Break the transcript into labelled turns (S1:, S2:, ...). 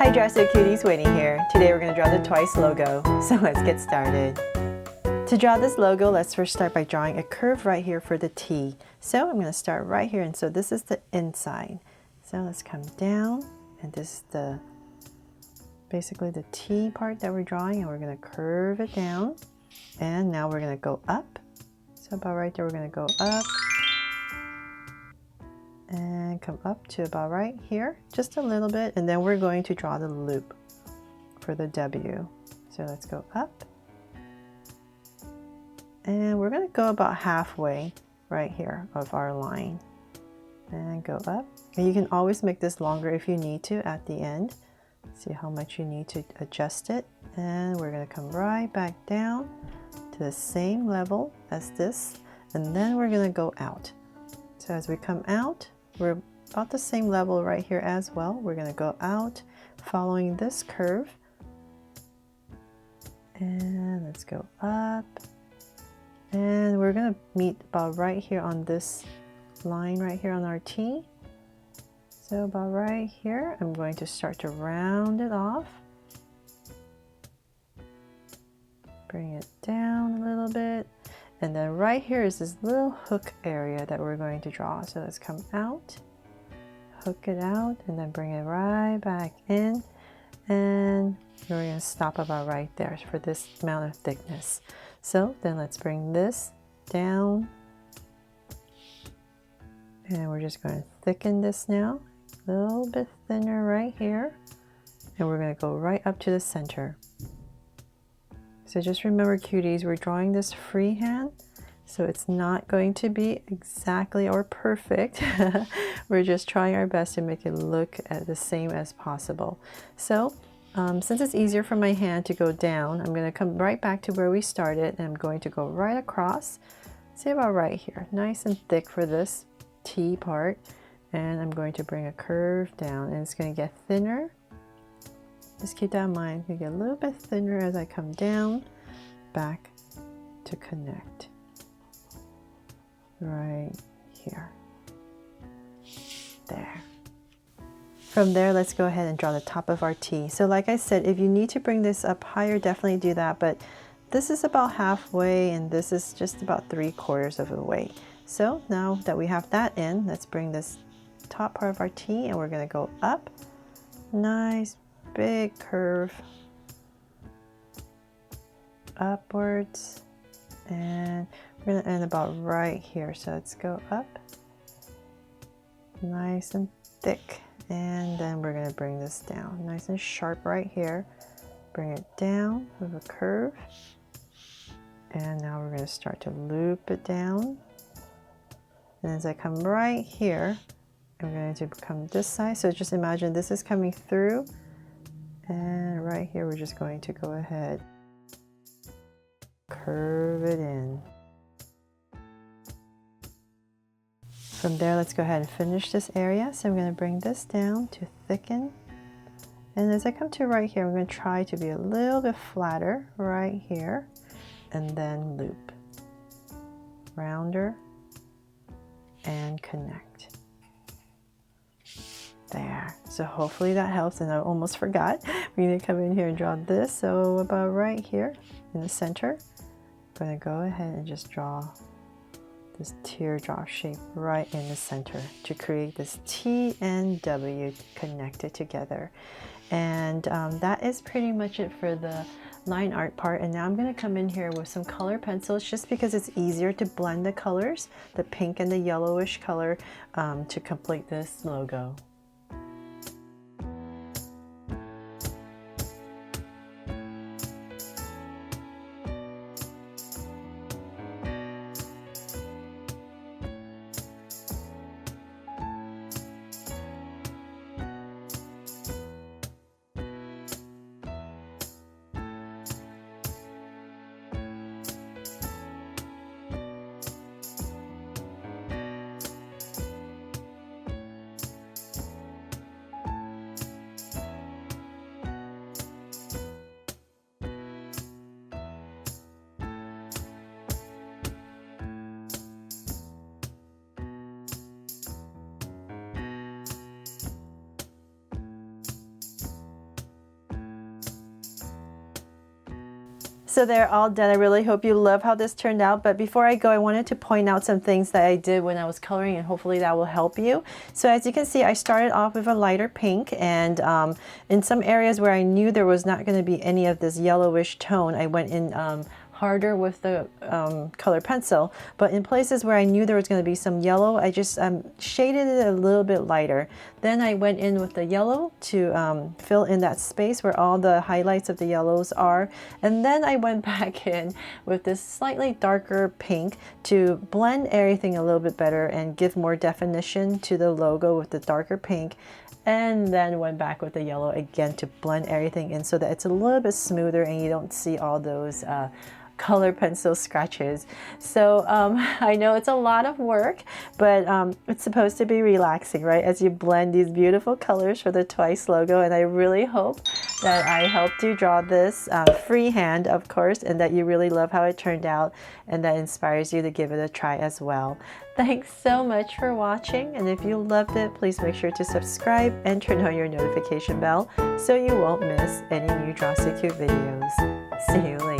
S1: Hi Dresser Cuties, Winnie here. Today we're going to draw the Twice logo, so let's get started. To draw this logo, let's first start by drawing a curve right here for the T. So I'm going to start right here, and so this is the inside. So let's come down, and this is basically the T part that we're drawing, and we're going to curve it down. And now we're going to go up. So about right there, we're going to go up. And come up to about right here, just a little bit, and then we're going to draw the loop for the W. So let's go up, and we're going to go about halfway right here of our line, and go up. And you can always make this longer if you need to at the end. See how much you need to adjust it, and we're going to come right back down to the same level as this, and then we're going to go out. So as we come out, we're about the same level right here as well. We're going to go out following this curve. And let's go up. And we're going to meet about right here on this line right here on our T. So about right here, I'm going to start to round it off. Bring it down a little bit. And then right here is this little hook area that we're going to draw. So let's come out, hook it out, and then bring it right back in. And we're going to stop about right there for this amount of thickness. So then let's bring this down. And we're just going to thicken this now, a little bit thinner right here. And we're going to go right up to the center. So just remember, cuties, we're drawing this freehand, so it's not going to be exactly or perfect. We're just trying our best to make it look the same as possible. So since it's easier for my hand to go down, I'm going to come right back to where we started, and I'm going to go right across, say about right here, nice and thick for this T part, and I'm going to bring a curve down, and it's going to get thinner. Just keep that in mind. You get a little bit thinner as I come down, back to connect. Right here. There. From there, let's go ahead and draw the top of our T. So like I said, if you need to bring this up higher, definitely do that. But this is about halfway, and this is just about 3/4 of the way. So now that we have that in, let's bring this top part of our T, and we're going to go up. Nice big curve upwards, and we're going to end about right here. So let's go up nice and thick, and then we're going to bring this down nice and sharp right here, bring it down with a curve, and now we're going to start to loop it down. And as I come right here, I'm going to come this side. So just imagine this is coming through, and right here we're just going to go ahead, curve it in. From there, let's go ahead and finish this area. So I'm going to bring this down to thicken. And as I come to right here, I'm going to try to be a little bit flatter right here, and then loop, rounder, and connect. There. So hopefully that helps, and I almost forgot. We need to come in here and draw this. So about right here in the center, I'm going to go ahead and just draw this teardrop shape right in the center to create this T and W connected together. And that is pretty much it for the line art part. And now I'm going to come in here with some color pencils, just because it's easier to blend the colors, the pink and the yellowish color, to complete this logo. So they're all done. I really hope you love how this turned out. But before I go, I wanted to point out some things that I did when I was coloring, and hopefully that will help you. So as you can see, I started off with a lighter pink, and in some areas where I knew there was not going to be any of this yellowish tone, I went in harder with the color pencil. But in places where I knew there was going to be some yellow, I just shaded it a little bit lighter. Then I went in with the yellow to fill in that space where all the highlights of the yellows are. And then I went back in with this slightly darker pink to blend everything a little bit better and give more definition to the logo with the darker pink. And then went back with the yellow again to blend everything in so that it's a little bit smoother and you don't see all those color pencil scratches. So I know it's a lot of work, but it's supposed to be relaxing, right? As you blend these beautiful colors for the Twice logo. And I really hope that I helped you draw this freehand, of course, and that you really love how it turned out and that inspires you to give it a try as well. Thanks so much for watching, and if you loved it, please make sure to subscribe and turn on your notification bell so you won't miss any new Draw So Cute videos. See you later.